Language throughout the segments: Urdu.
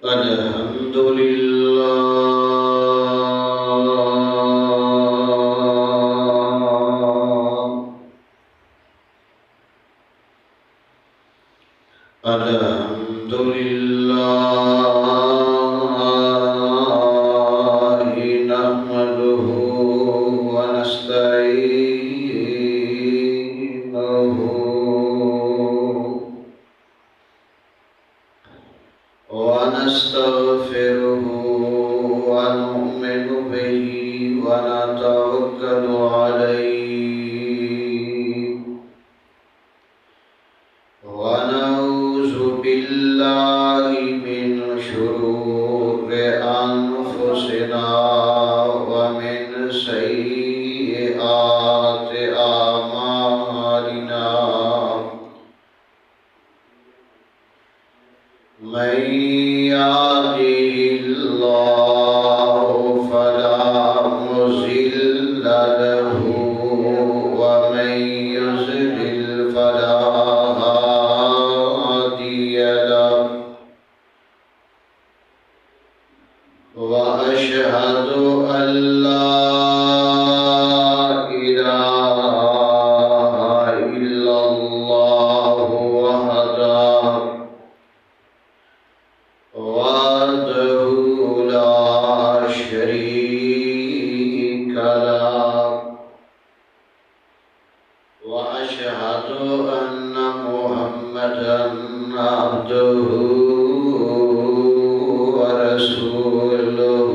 الحمد لله الحمد لله نحمده ونستعينه ونستغفره ونؤمن به ونتوكل عليه ونعوذ بالله من شرور أنفسنا ومن سيئات أعمالنا من يهده الله فلا مضل له ومن يضلل فلا هادي له وأشهد أن لا إله إلا الله وحده لا شريك له وأشهد أن محمدا عبده ورسوله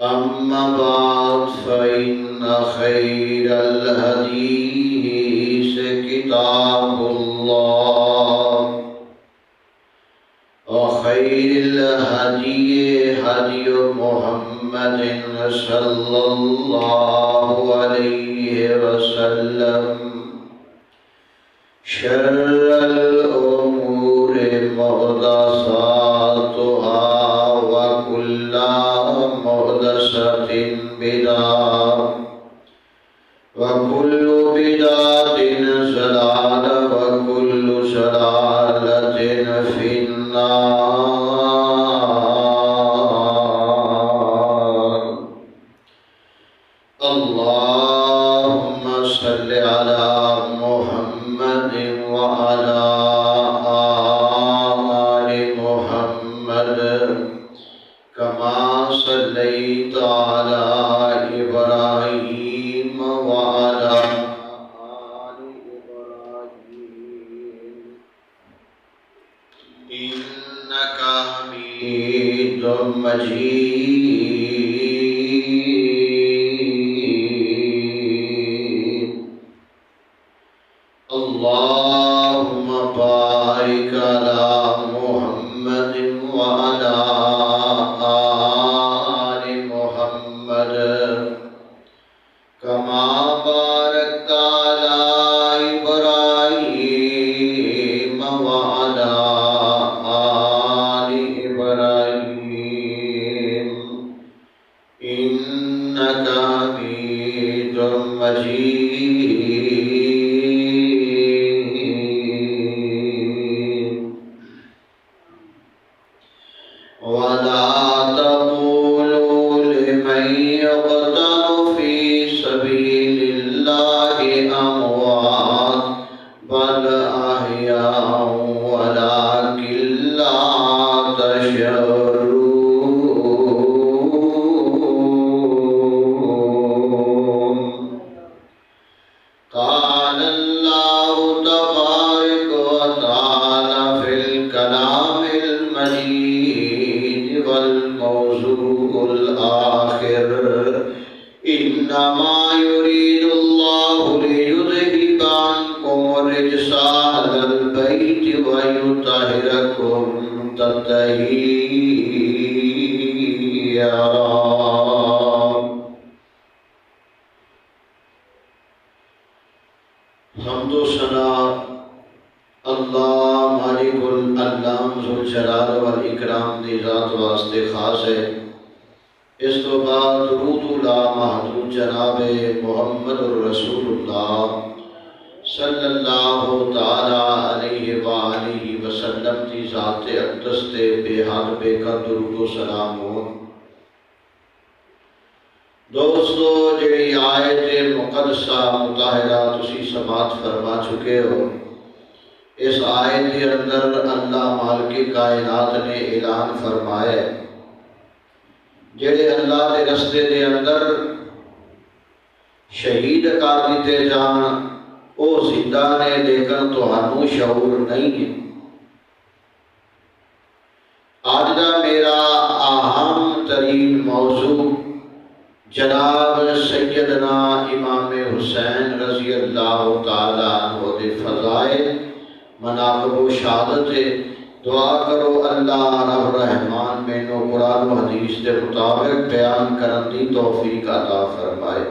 أما بعد فإن خير الحديث كتاب الله وخير الهدي هدي محمد صلى الله عليه وسلم شر الأمور محدثاتها وكل محدثة بدعة وكل بدعة ضلالة وكل ضلالة في النار. اللهم صل على محمد وعلى آل محمد كما صليت على إبراهيم وعلى آل إبراهيم إنك حميد مجيد. اللهم بارك على محمد وعلى آل محمد كما باركت على إبراهيم وعلى آل إبراهيم إنك حميد مجيد. ولا تقولوا لمن يقتل في سبيل الله أموات بل أحياء ولكن لا تشعرون. قال الله تبارك وتعالى في الكلام المجيد والموضوع الآخر إنما يريد الله ليذهب عنكم الرجس أهل البيت ويطهركم تطهيرا. حمد و ثنا اللہ مالک الانام ذوالجلال والاکرام دی ذات واسطے خاص ہے. اس تو بعد درود لا محدود جناب محمد الرسول اللہ صلی اللہ تعالی علیہ وآلہ وسلم دی ذات اقدس تے بے حد بے قدر درود و سلام ہو۔ دوستو جڑی آیت مقدسہ مطہرہ تسی سماعت فرما چکے ہو، اس آیت کے اندر اللہ مالک کائنات نے اعلان فرمایا ہے جڑے اللہ کے رستے دے اندر شہید کر دیتے جان وہ زندہ نے، لیکن تہانوں شعور نہیں ہے۔ آج کا میرا اہم ترین موضوع جناب سیدنا امام حسین رضی اللہ تعالیٰ عنہ دے فضائل مناقب و شہادت ہے۔ دعا کرو اللہ رب رحمان مینوں قرآن و حدیث کے مطابق بیان کرن دی توفیق عطا فرمائے۔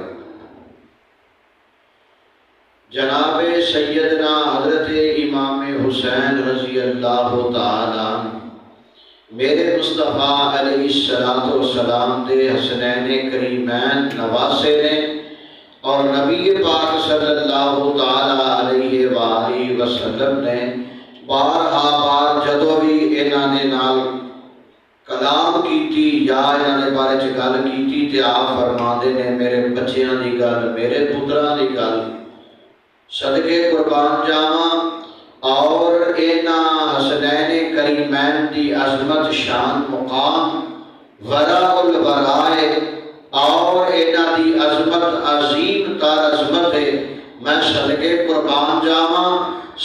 جناب سیدنا حضرت امام حسین رضی اللہ تعالیٰ میرے مصطفیٰ علیہ السلام دے حسنین کریمین نواسے نے، اور نبی پاک صلی اللہ تعالیٰ علیہ وآلہ وسلم نے بارہا بار جدو بھی انہاں نے نال کلام کیتی یا انہاں نے بارے چ گل کیتی تے آپ فرماندے نے میرے بچیاں دی گل، میرے پتراں دی گل صدقے قربان جاواں، اور انہاں حسنین کریمین دی عظمت شان مقام ورا الورائے اور انہاں دی عظمت عظیم تر عظمت ہے۔ میں صدقے قربان جاواں،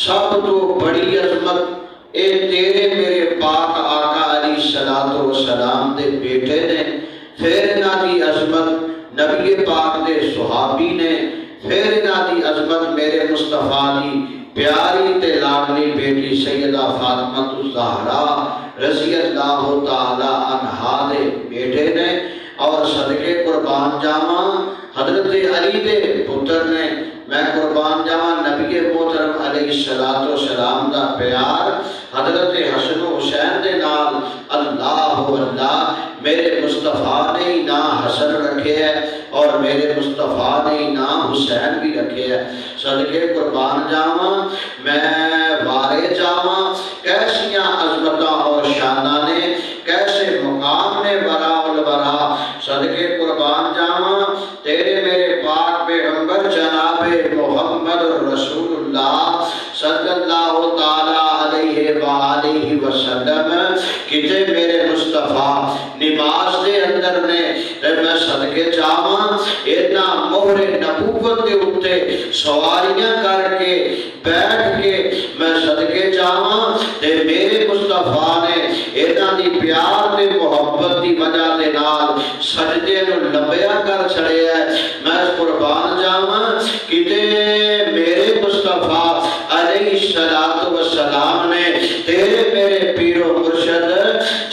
سب تو بڑی عظمت اے تیرے میرے پاک آقا علیہ السلام دے بیٹے نے، پھر انہاں دی عظمت نبی پاک دے صحابی نے، پھر انہاں دی عظمت میرے مصطفیٰ دی پیاری تے لاڈلی بیٹی سیدہ فاطمہ الزہرا رضی اللہ تعالی عنہا دے بیٹے نے، اور صدقے قربان جاواں حضرت علی دے پتر نے، میں قربان جاواں نبی محترم علیہ السلام دا پیار حضرت حسن و حسین دے نال اللہ میرے مصطفیٰ نے ہی نام حسن رکھے ہے اور میرے مصطفیٰ نے ہی نام حسین بھی رکھے ہے۔ صدقے قربان جاواں میں وارے جاواں کیسیاں عظمتاں اور شاناں نے، کیسے مقام نے ورا الورا۔ صدقے قربان جاواں تیرے میرے پاک پیغمبر جناب محمد رسول اللہ صلی اللہ تعالیٰ علیہ وآلہ وسلم کتے میرے مصطفیٰ نماز دے اندر نے، میں صدقے جاواں اینا مہر نبوت دے اتے سواریاں کر کے بیٹھ کے میں صدقے جاواں تے میرے مصطفیٰ نے اینا دی پیار تے محبت دی وجہ دے نال سجدے نو لمبیا کر چھڑے ہے۔ میں قربان جاواں کتے میرے مصطفیٰ علیہ السلام نے تیرے میرے پیر و مرشد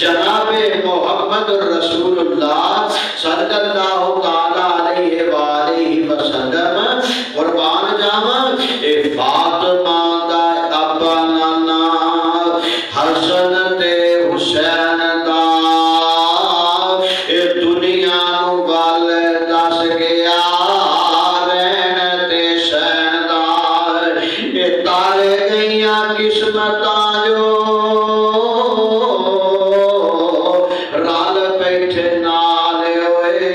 جناب محمد رسول اللہ صلی اللہ تعالیٰ علیہ وآلہ وسلم قربان جاواں اے فاطمہ دا ابا نانا حسن تے حسین دا اے دنیا نو گل دس گیا رہن تے شین دا اے تارے گئیاں قسمتاں جو رال بیٹھے نال ہوئے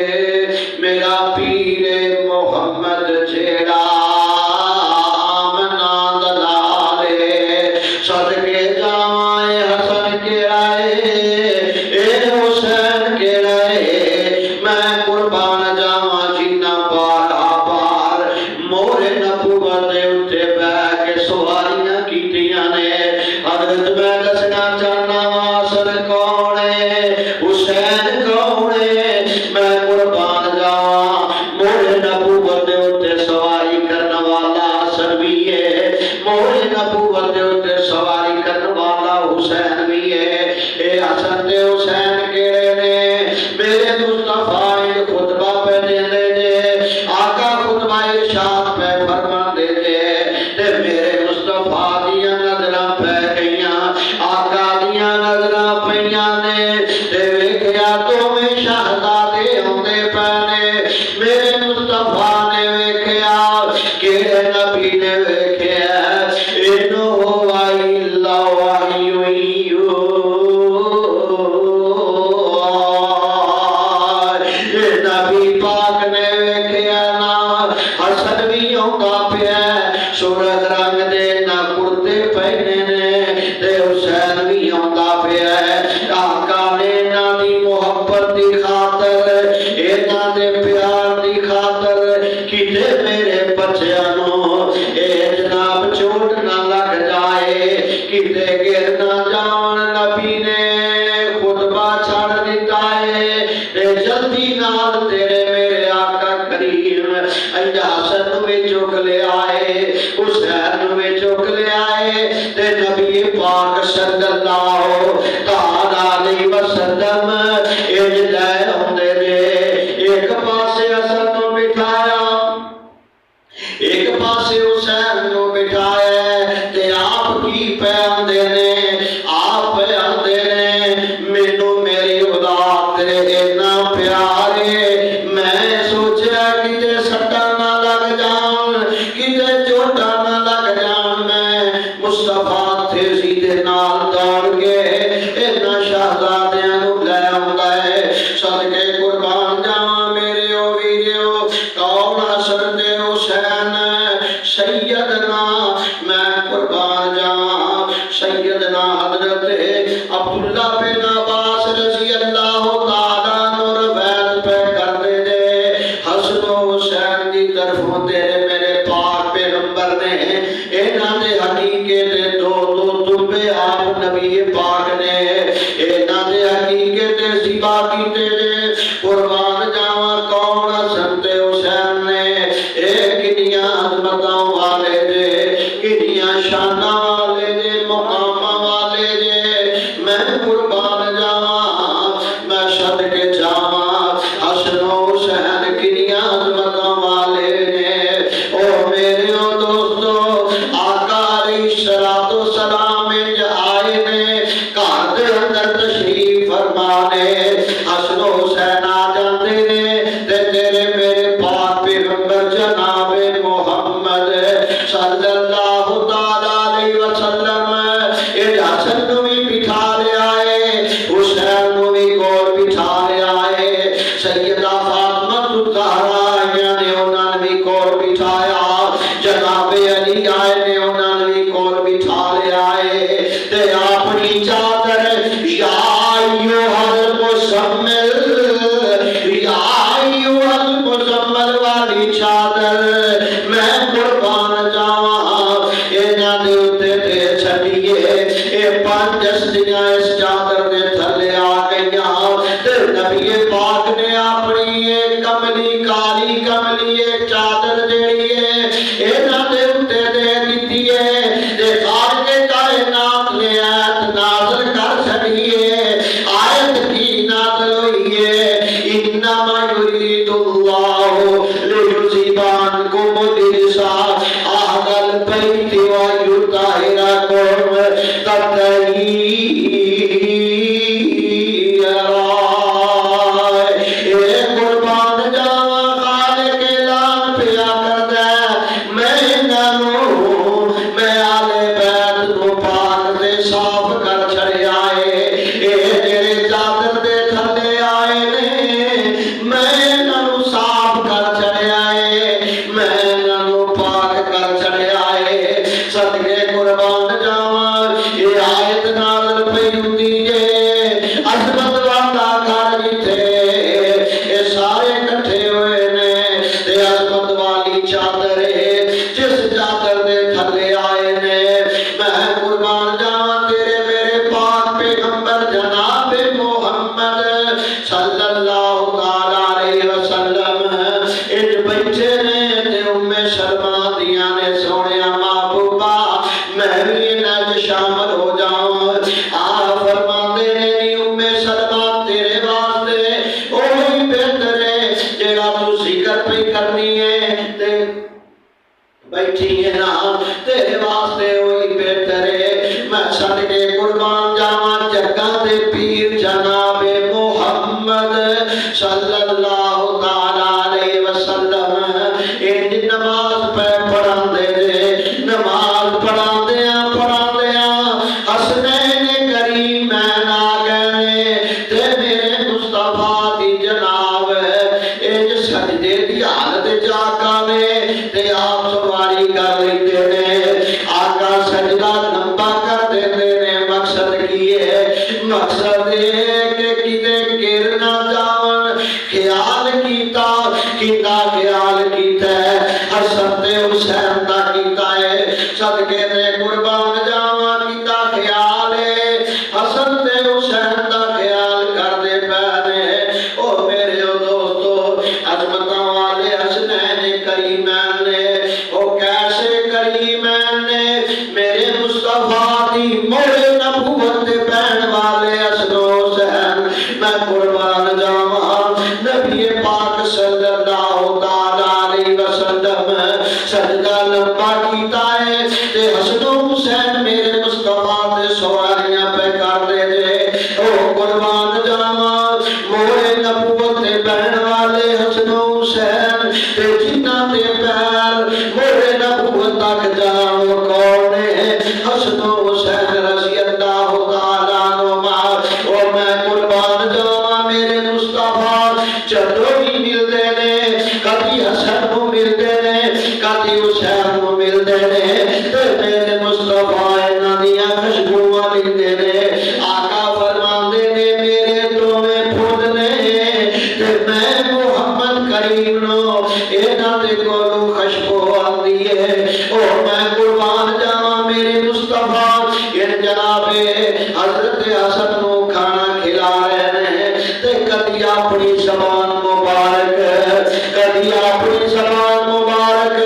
میرا پیر محمد جیڑا آمنا دلالے۔ صدقے جاواں اے حسن کے آئے اے حسین کے رہے، میں قربان جاواں جنہ بارہ بار مور نبوت دے اتے بہ کے سواریاں کیتیاں نے۔ حضرت میں دسنا چاہنا حسن کون ہے، حسین کون ہے، میں قربان جاواں مور نبوت دے اتے سواری کرنے والا حسن بھی ہے، مور نبوت دے اتے سواری آئے کتے گر نہ جان نبی نے خطبہ چھڑ دیتا ہے جلدی نال تیرے میرے آقا کریم حسن میں چک لے آئے حسین میں چک لے آئے تے نبی پاک صلی اللہ تعالی علیہ وسلم اج لے ہوندے جے ایک پاسے حسن نو بٹھایا ایک پاسے حسین نو بٹھایا تے آپ کی پہ آندے نے آپ پہ آندے نے مینوں میری اولاد تیرے اتنا پیارے میں سوچیا کتے سٹا نہ لگ جان کتے چوٹا نہ لگ جان میں مصطفیٰ تھے سیدھے نال دوڑ کے اتنا شہزادیاں نو لے آندا ہے صدقے قربان جاواں میرے او ویریو کون حسن تے حسین سیدنا میں قربان جاواں سیدنا حضرت عبداللہ بن عباس رضی اللہ تعالیٰ عنہ روایت پہ کرتے دے حسن و حسین دی طرفوں تیرے میرے پاک پیغمبر نے انہاں دے حقیقے تے دو تبے آپ نبی پاک نے انہاں دے حقیقے تے ذبح کیتے دے قربان جاواں کون حسن تے حسین نے کنیاں عظمتاں والے دے کنیاں شاناں والے دے مقاماں والے دے میں قربان جاواں میں صدقے جاواں حسن و حسین کنیاں عظمتاں والے نے او میرے او دوستو آقا علیہ الصلوۃ والسلام آئے نے گھر دے اندر تشریف فرمانے حسن و حسین آ جاندے نے تے تیرے میرے پاک پیغمبر جناب محمد صلی اللہ تعالی علیہ وسلم حسن نو بھی بٹھا لے آئے حسین نو بھی کول بٹھا لے آئے سیدہ فاطمہ الزہرا نے انہاں نے بھی کول بٹھایا جناب علی آئے نے انہاں نے بھی کول بٹھا لے آئے تے اپنی چادر یا ایھا المزمل یا ایھا المزمل والی چادر میں قربان جاواں انہاں دے اوتے تے چھڈیے اے پانچ ہستیاں اس چادر دے تھلے آ گئیاں تے نبی پاک نے اپنی کملی کالی کملی چادر جیڑی ہے انہاں دے اوتے دے دتی ہے تے خالق کائنات نے آیت نازل کر چھڈیے آیت کی نازل ہوئی ہے انما یرید اللہ لیذھب عنکم الرجس اہل البیت ویطہرکم تطہیرا اے قربان جاواں خالق اعلان پیا کردا میں انہاں نوں میں آل بیت نو پاک تے صاف کر چھڑیا اے جڑے چادر دے تھلے آئے نے میں انہاں نوں صاف کر چھڑیا اے میں انہاں نوں پاک کر چھڑیا اے صدقے قربان جاواں یہ آیت نازل پئی ہوندی ہے عظمت والا گھر جتھے اے سارے اکٹھے ہوئے نے تے عظمت والی چادر ہے جس چادر دے تھلے آئے نے میں قربان جاواں تیرے میرے پاک دی موڑے نبوت بہن والے حسن و حسین میں قربان جاواں نبی پاک صلی اللہ تعالی علیہ وسلم سجدہ لمبا کیتا ہے تے حسن و حسین میرے مصطفیٰ تے سواریاں پہ کر دے جے او قربان جاواں موڑے نبوت بہن والے حسن و حسین تے جنہ تے پیر موڑے نبوت تک جاؤ کون ہے حسن و حسین رضی اللہ تعالیٰ عنہما اور میں قربان جاواں میرے مصطفیٰ جدوں بھی ملدے نے کبھی حسن کو ملدے نے کبھی حسین کو ملدے نے تے میرے مصطفیٰ انہاں دیاں خوشبوواں لیندے نے آقا فرماندے نے میرے دوویں پھول نے تے میں محمد کریم نو انہاں دے کولوں خوشبو آندی ہے او میں قربان جاواں میرے مصطفیٰ ان جناب حضرت حسن کو کھانا کھلا رہے ہیں تے کدی اپنی زبان مبارک کدی اپنی زبان مبارک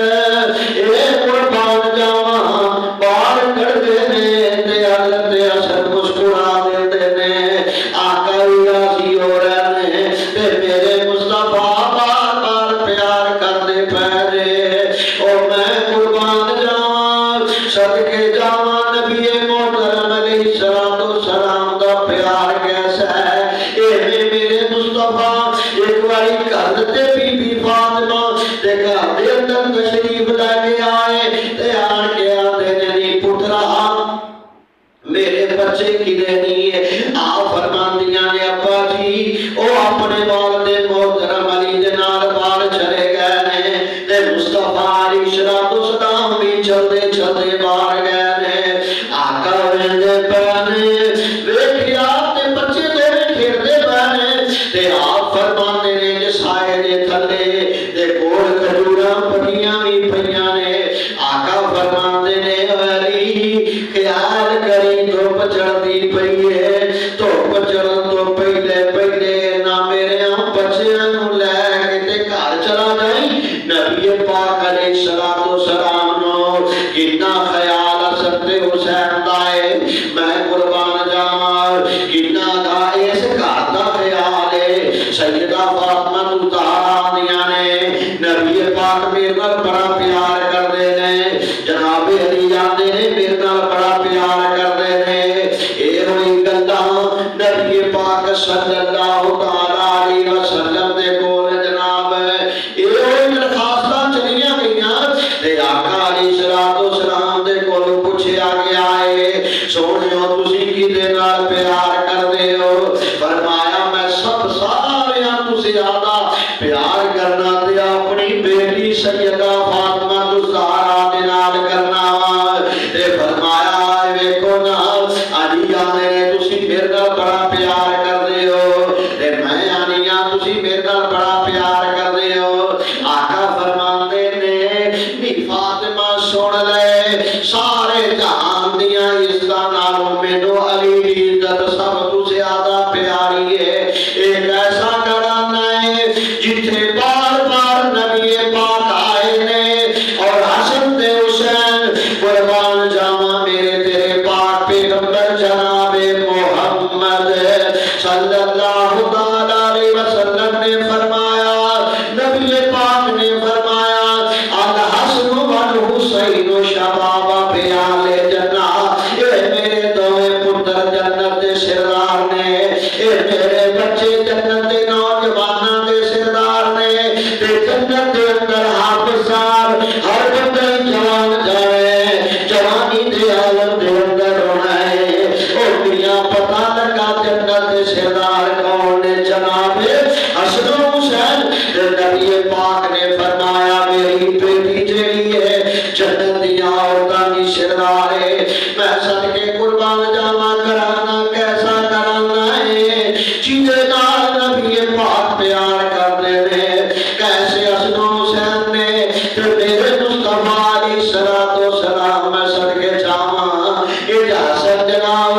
اے قربان جاواں بار کر دے نے تے حضرت حسن مسکرا دیندے نے آقا راضی ہو رہے ہیں تے میرے مصطفیٰ بار بار پیار کرتے پہرے او میں قربان جاواں صدقے جاواں نبی محترم علیہ الصلوۃ والسلام دا پیار کیسا ہے اے میرے مصطفیٰ ایک باری گھر تے بی بی فاطمہ دے گھر دے اندر تشریف لے کے آئے تے آن کے آندے نے نی پترا میرے بچے کدے نہیں ہے آپ فرماندیاں نے ابا جی او اپنے والد محترم علی دے نال باہر چلے گئے نے تے مصطفیٰ علیہ الصلوۃ والسلام بھی چلدے چلدے باہر گئے نے آقا ویندے پے ویکھیا تے بچے دے کھیڈدے پے تے آپ فرماندے نے کہ سائے دے تھلے تے کول کھجوراں پٹیاں بھی پیاں نے آقا فرماندے نے علی خیال کری دھوپ چڑھدی پئی ہے دھوپ چڑھن تو پہلے پہلے نہ میرے بچیاں نوں لے کے تے گھر چلا جائیں نبی پاک علیہ الصلوۃ والسلام نو کتنا خیال حسن تے حسین دا ہے میں قربان جاواں کتنا دا اس گھر دا خیال ہے سیدہ فاطمہ الزہرا دیاں نے نبی پاک میرے نال بڑا پیار کردے نے جناب علی آندے نے میرے نال بڑا پیار کردے نے اے ہوئی گلاں نبی پاک صلی اللہ تعالی علیہ وسلم دے کول جناب اے ہوئی درخواستاں چلیاں گئیاں تے آقا علیہ الصلوۃ والسلام دے کول پوچھیا گیا ہے سونیو تسی کدے نال پیار کردے ہو فرمایا میں سب ساریاں تو زیادہ پیار کرنا تے اپنی بیٹی سیدہ فاطمہ الزہرا دے نال کرنا وا تے فرمایا ویکھو نا علی آنے تسی میرے نال بڑا پیار کردے ہو تے میں آنیاں تسی میرے نال بڑا پیار کردے ہو آقا فرماندے نے نی فاطمہ سن لے سارے جہان دیاں عزتاں نالوں مینوں علی دی عزت سب تو زیادہ پیاری ہے ایک ایسا گھرانا ہے جتھے بار بار نبی پاک آئے نے اور حسن تے حسین قربان جاواں میرے تیرے پاک پیغمبر جناب محمد صلی اللہ تعالی علیہ وسلم نے فرمایا نبی پاک نے فرمایا الحسن والحسین شباب بیال جنہ اے میرے دوے پتر جنت دے سردار نے اے میرے بچے جنت دے نوجواناں دے سردار نے تے جنت دے اندر حافظار ہر بندہ جوان جائے جوانی دے عالم دے اندر ہونا ہے او دنیا پتہ لگا جنت دے سردار کون نے جناب حسن و حسین تے نبی پاک نے فرمایا میری بیٹی جیڑی ہے جنت دیاں عورتاں دی سردار ہے میں صدقے قربان جاواں کرانا کیسا کرانا ہے جیدے نال نبی پاک پیار کردے نے کیسے حسن و حسین نے تے میرے مصطفیٰ علیہ الصلوۃ والسلام میں صدقے جاواں اے حسن جناب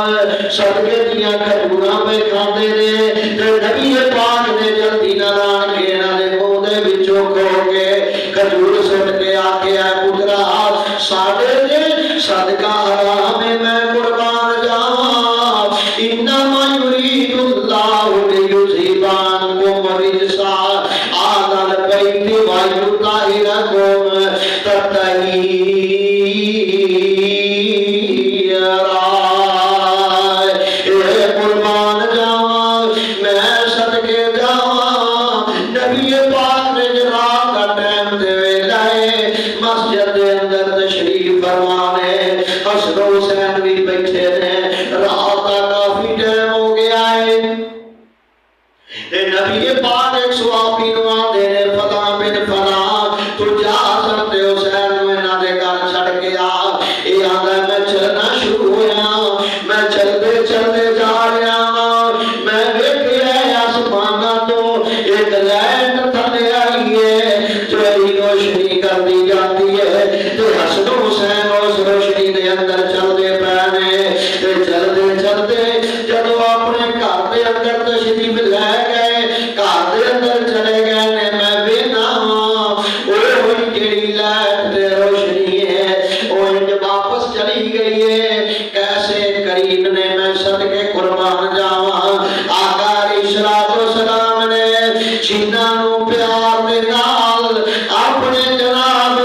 صدقے دیاں کھجوراں پہ کھاندے نے تے نبی پاک نے جلدی نال آن کے انہاں دے منہ دے وچوں کھو کے کھجور سٹ کے آکھیا پترا ساڈے تے صدقہ حرام ہے میں قربان نبی بیٹھے نے، رات کا کافی ٹائم ہو گیا ہے، نبی پاک ایک صحابی نو آندے نے فلاں بن فلاں تو جا سکتے حسین نو انہاں دے گھر چھڈ کے آ، اے آندا میں چلنا شروع ہویا، میں چلدے چلدے جا رہا ہاں، میں ویکھیا آسماناں تو ایک لائٹ تھلے آئی ہے جو روشنی کرتی جاتی ہے تے حسن حسین اس روشنی دے اندر چلدے پے نے تے چلدے چلدے جدوں اپنے گھر دے اندر تشریف لے گئے، گھر دے اندر چلے گئے نے، میں ویکھنا وہ جیڑی لائٹ تے روشنی ہے وہ انج واپس چلی گئی ہے، کیسے کریم نے، میں صدقے قربان جاواں، آقا علیہ السلام نے جنہاں نو پیار دے نال اپنے جناب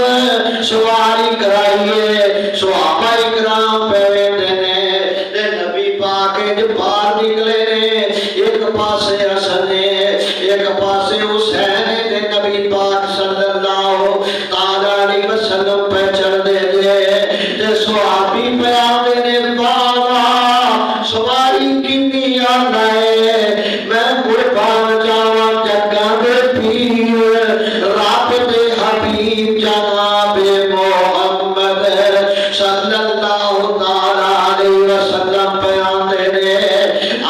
سواری کرائیے، صحابہ اکرام پہ ویندے نے تے نبی پاک باہر نکلے نے، ایک پاسے حسن ہے ایک پاسے حسین ہے تے نبی پاک صلی اللہ تعالی علیہ وسلم پہ چڑھ دے تے صحابی پہ آدھے نے بابا سواری کنی آنا ہے، میں قربان جاواں جگہ دے پیر رب دے حبیب جناب محمد صلی اللہ تعالی علیہ وسلم پہ آندے نے،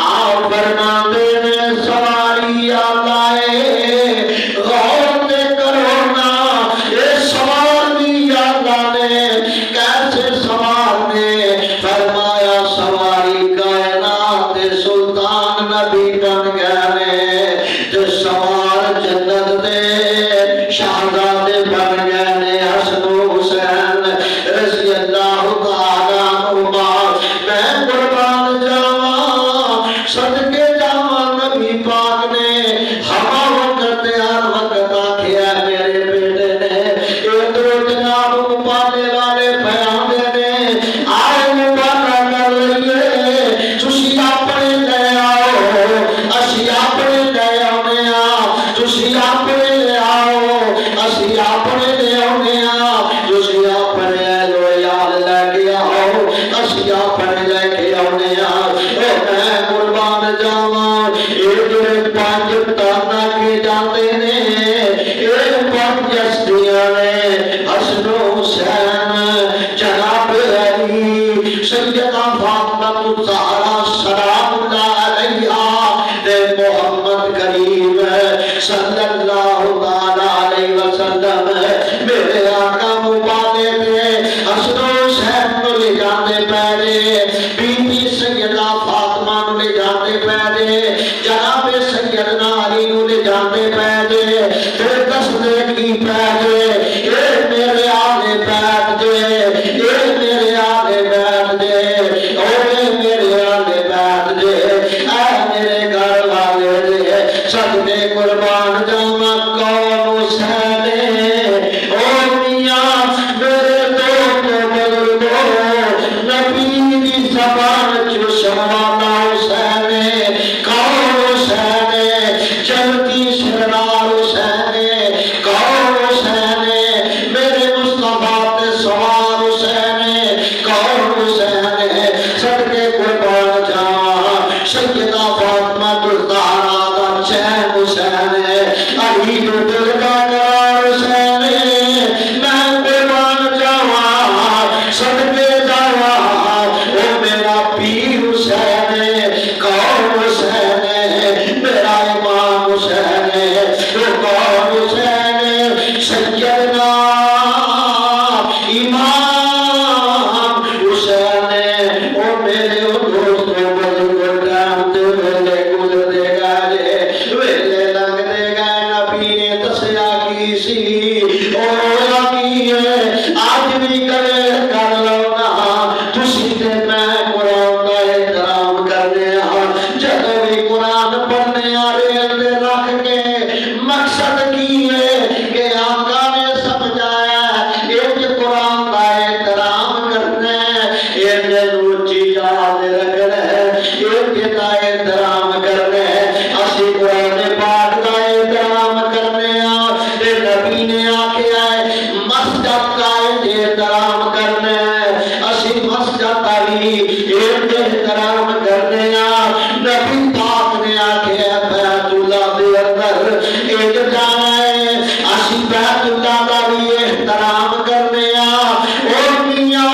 آپ فرماندے نے سواری آتا ہے، غور تے کرو نا اے سواری آتا نے کیسے سوارنے، فرمایا سواری کائنات سلطان نبی بن گئے تے سوار جنت دے شہزادے بن گئے نے، حسن حسین رضی اللہ تعالی عنہما، میں قربان جاواں صدقے جاواں نبی پاک نے ہما وقت ہر وقت آکھیا میرے بیٹے نے، اے دو جناب مبالے والے پیاندے نے، آئے مبالہ کر لئیے، تسی اپنے لے آؤ اسی اپنے لے آنے تسی اپنے لے آؤ اسی اپنے لے آنے تسی اپنے لو یاد لے کے آؤ اسی اپنے لے کے آنے میں قربان جاواں، اے جڑے پانچ تانا کے جاتے نے، اے پانچ ہستیاں نے، حسن حسین جناب علی سیدہ فاطمہ الزہرا سلام اللہ علیہا تے محمد کریم صلی اللہ تعالی علیہ وسلم، میرے آقا مبالے تے حسن حسین نو لے جاندے پے، بی بی سیدہ فاطمہ نو لے جاندے پے، جناب سیدنا علی نو لے جاندے پے، تے دسدے کی پے، اے میرے آلے بیت دے، اے میرے آلے بیت دے، اے میرے آلے بیت دے، اے میرے گھر والے دے، صدقے قربان جاواں کون حسین او میاں میرے دوست بزرگو، نبی دی زبان چشم والا حسین کون حسین، جلدی سردار حسین کون حسین، میرے مصطفیٰ تے سوار حسین کون حسین، صدقے قربان جاواں سیدہ فاطمہ الزہرا دا چین حسین علی نو دل دا قرار حسین، میں قربان جاواں صدقے جاواں او میرا پیر حسین کون حسین، میرا امام حسین او کون حسین، سیدنا امام حسین او میرے دوست بزرگ ٹائم تے ویلے گزرتے گئے، ویلے لنگتے گئے، نبی نے دسیا کی سی او کی ہے، آج بھی کرے کر لو نا تسی تے میں قرآن دا احترام کرنے جب بھی قرآن پڑھنے آرے اندر رکھ کے مقصد کی ہے کہ آقا نے سمجھایا ایک قرآن دا احترام کرنا ہے، ایک روچی یاد رکھنا ہے، ایک دا احترام کرنا ہے، اسی قرآن پاک دا احترام کرنے تے نبی نے آکھیا ہے مسجد کا احترام کرنا ہے، اسی مسجد علی ایک احترام کرنے نبی پاک نے آکھیا بیت اللہ دے اندر ایک جانا ہے اسی بیت اللہ دا بھی احترام کرنے اور میاں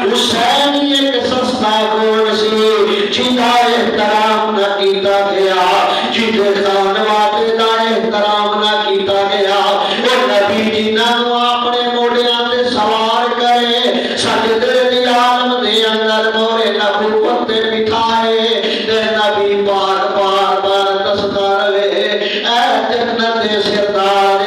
حسین ایک سستا کون سی جیدہ احترام نہ کیتا گیا جیدے خانواتے دا احترام نہ کیتا گیا اور نبی جی نانو اپنے موڑیاں تے سوار کرے سجدے دی عالم دے اندر مورے نبوت تے بٹھائے تے نبی پاک بار بار دستا رہے اے جنت سردار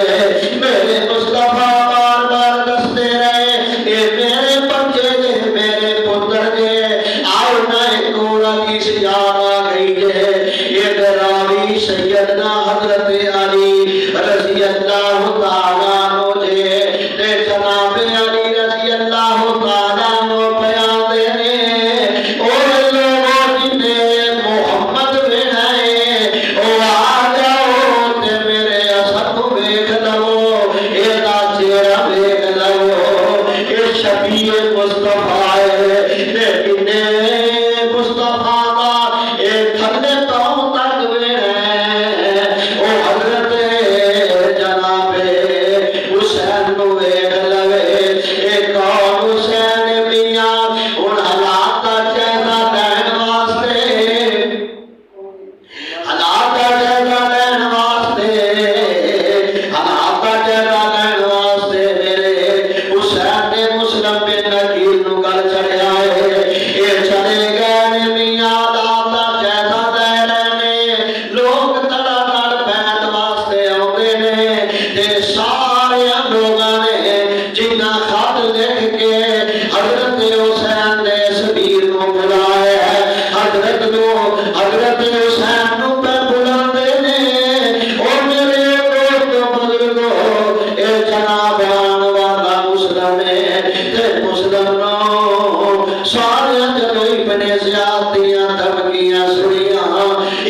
میرے مصطفیٰ بار بار دستے رہے اے میرے بچے دے میرے پتر دے آؤ نہ ایک اور حدیث یاد آ گئی ہے یہ دراوی سیدنا حضرت علی رضی اللہ تعالیٰ عنہ جے تے جناب علی رضی اللہ تعالیٰ عنہ بیان دینے اور لوگوں جنہیں محمد بنائے او آ جاؤ تے میرے اثر کو بیک لو اے دا چہرہ بیک لو اے شبیہ مصطفیٰ ہے لیکن مصطفیٰ دا اے تھلے پاؤں تک بنائے او حضرت جناب حسین نو بیک لوے اے کون حسین میاں ان حالات دا چہرہ دین واسطے حالات دا چہرہ دین واسطے حالات دا چہرہ دین واسطے میرے حسین نے مسلم بن عقیل نو گل چڑھیا ہے اے چلے گئے میاں حالات دا چہرہ دے رہنے لوگ تڑا تڑ بیت واسطے آؤندے نے تے سارے لوگاں نے جنہ خط لکھ کے حضرت حسین دے سبیر نو بلایا ہے حضرت حسین نو پہ بلاندے نے اور میرے دوست بزرگوں اے جناب آن والا مسلم ہے تے مسلم نو سارے جدو ابن زیادتیاں دھمکیاں سنیاں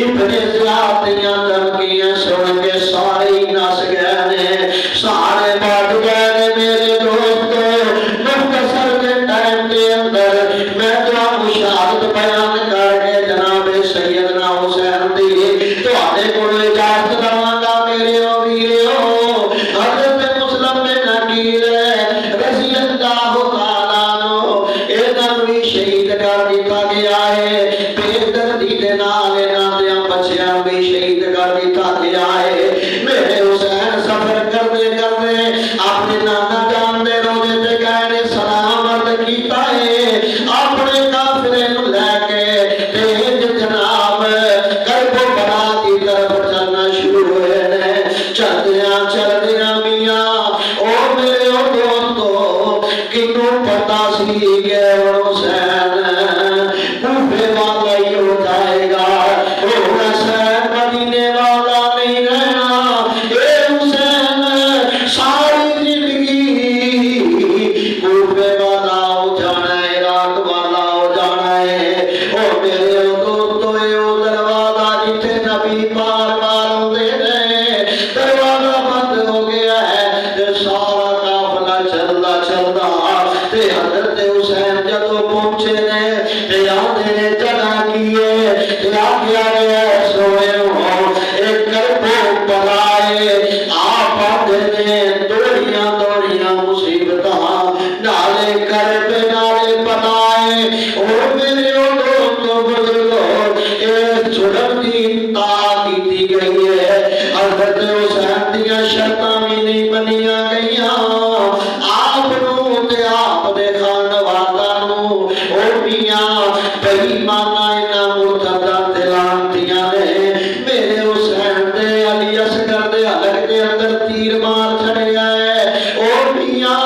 ابن زیادتیاں دھمکیاں سن کے سارے ہی نس گئے نے سارے بٹ گئے نے میرے دوست مختصر کے ٹائم کے اندر میں تو مشاہد بیان کر کے جناب سیدنا حسین دی تو آنے کو اجازت دواں گا میرے ویرو حضرت مسلم بن عقیل رضی اللہ تعالیٰ عنہ انہاں بھی شہید کر دیتا گیا ہے بے دردی دے نال انہاں دے بچیاں بھی شہید کر دیتا گیا ہے میرے حسین سفر کرتے کرتے اپنے نانا جان دے روزے تے کہنے سلام عرض کیتا ہے اپنے کافرے نو لے کے تے جناب کرب و بلا کی طرف چلنا شروع ہوئے نے چلدیاں میاں او میرے او دوستو کنوں پتا سی کہ حسین کوفے والا ہی ہو جائے گا حسین مدینے والا نہیں رہنا اے حسین ساری زندگی کوفے والا ہو جانا ہے عراق والا ہو جانا ہے اور میرے دوستو اے دروازہ جتھے نبی بار بار آندے نے دروازہ بند ہو گیا ہے تے سارا قافلہ چلدا تے حضرت حسین جدو پہنچے نے تے آندے نے جگہ کیے تے آگیا گیا سوئے ہوں ایک کربو بلائے آپ آدھے نے دوڑیاں مصیبتاں نالے کربے نالے بلائے اور میرے دوستو بزرگوں اے چھڑک دی انتہا کی گئی ہے حضرت حسین دیاں شرطاں بھی نہیں منیاں گئیاں آپ نو تے آپ دے خانوادہ نو او میاں بئی مانا انہاں مرتدہ دلانتیاں نے میرے حسین دے علی اصغر دے حلق دے اندر تیر مار چھڑیا ہے او میاں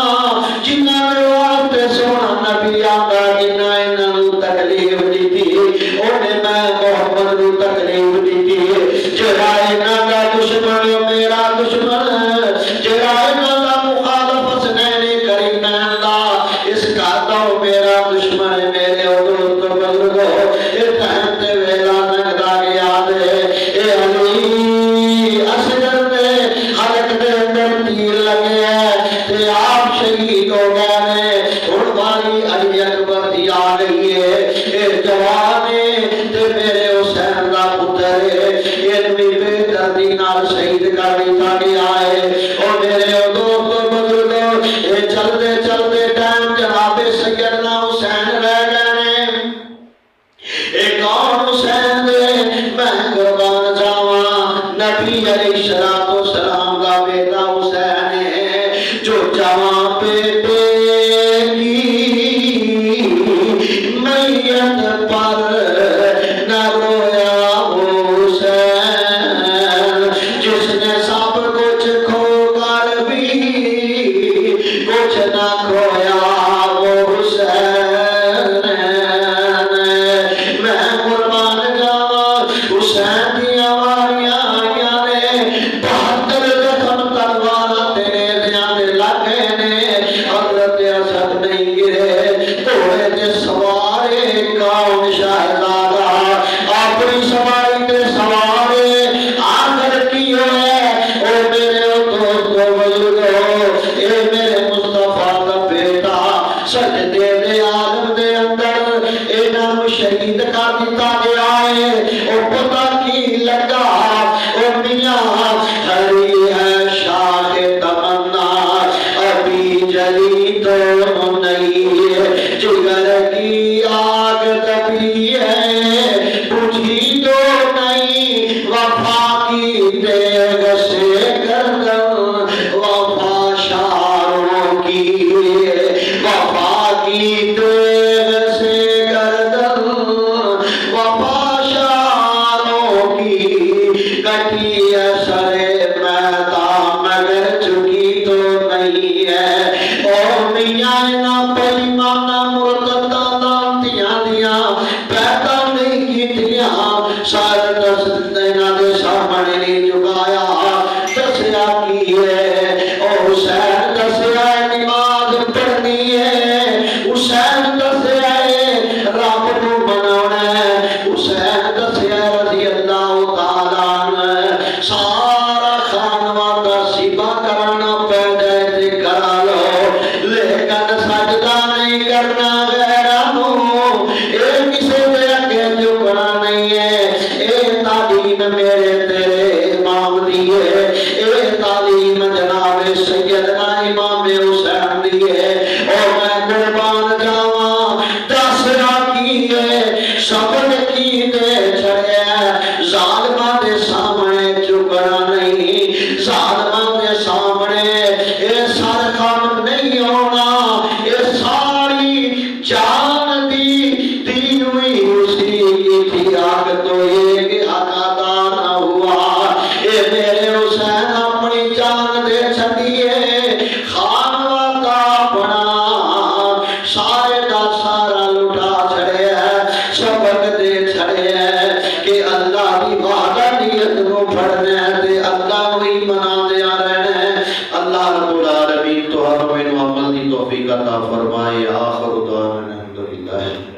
جنہاں نے واسطے سونا نبی آندا جنہاں انہاں نو تکلیف دیتی انہیں میں محمد نو تکلیف دیتی جڑا انہاں دا دشمن میرا دشمن جڑا انہاں دا مخالف حسنین کریمین دا اس کا تو میرا دشمن میرے دوست بزرگوں اے ٹائم تے ویلا لنگدا گیا دے اے علی اصغر دے حلق دے اندر تیر لگے تے آپ شہید ہو گئے نے ہن والی علی اکبر دی آ گئی ہے اے نبی علیہ السلام کا بیٹا حسین ہے جو جوان بیٹے کی میت پر نہ رویا حسین، جس نے سب کچھ کھو کر بھی کچھ نہ کھویا وہ حسین۔ میں قربان جاواں حسین دیا واریاں آئیاں نے، 72 زخم تلواراں تے نیزیاں دے لگے نے، حضرت اسد نہیں گرے، گھوڑے تے سوارے کون شہزادہ اپنی سواری تے سوارے، آخر کی ہوئے او میرے دوستو بزرگو، اے میرے مصطفیٰ دا بیٹا سجدے دے عالم دے اندر انہاں شہید کر دیتا گیا ہے۔ او پتہ کی لگا او میاں ہری ہے شاخ تمنا ابھی جلی تو نہیں، جگر کی آگ تبھی ہے بجھی تو نہیں، وفا کی دیگ سے گردن وفا شاروں کی، وفا کی دیگ سے گردن وفا شاروں کی، کٹی ہے سرے میدان مگر چکی تو نہیں ہے۔ اور میاں نہ بےایمانہ مرتدہ لانتیاں دیاں پیدا نہیں کیتیاں، شاید دس دینا دے سامنے نہیں جھکایا، دسیا کی ہے او حسین، دسیا نماز پڑھنی ہے، حسین دسیا رب کو منانا ہے، حسین دسیا رضی اللہ تعالیٰ عنہ سارا خانوادہ سیبا کرانا پہ جائے تے کرا لو، لیکن سجدہ نہیں کرنا غیرانوں، اے کسے دے اگے جھکنا نہیں ہے۔ اے تعلیم میرے تیرے امام دیئے، اے تعلیم جناب سیدنا امام حسین دیئے، اور میں قربان جاواں دسنا کی ہے سبن کی دے چھڑے، ظالمہ دے سامنے چکنا نہیں، ظالمہ دے سامنے اے سر خم نہیں ہونا، اے ساری جان دی ہوئی اسی کی تھی، آگ تو ایک حق ادا نہ ہوا۔ اے میرے حسین اپنی جان دے چھڑیے، خانوادہ اپنا سارے دا سارا لٹا چھڑے ہے، سبق دے چھڑے ہے کہ اللہ دی وحدانیت نو پڑھنا ہے تے اللہ نو ہی منا دیا رہنا ہے۔ اللہ رب العالمین تو ہر میں عمل دی توفیق عطا فرمائے۔ آخر دعوانا الحمدللہ۔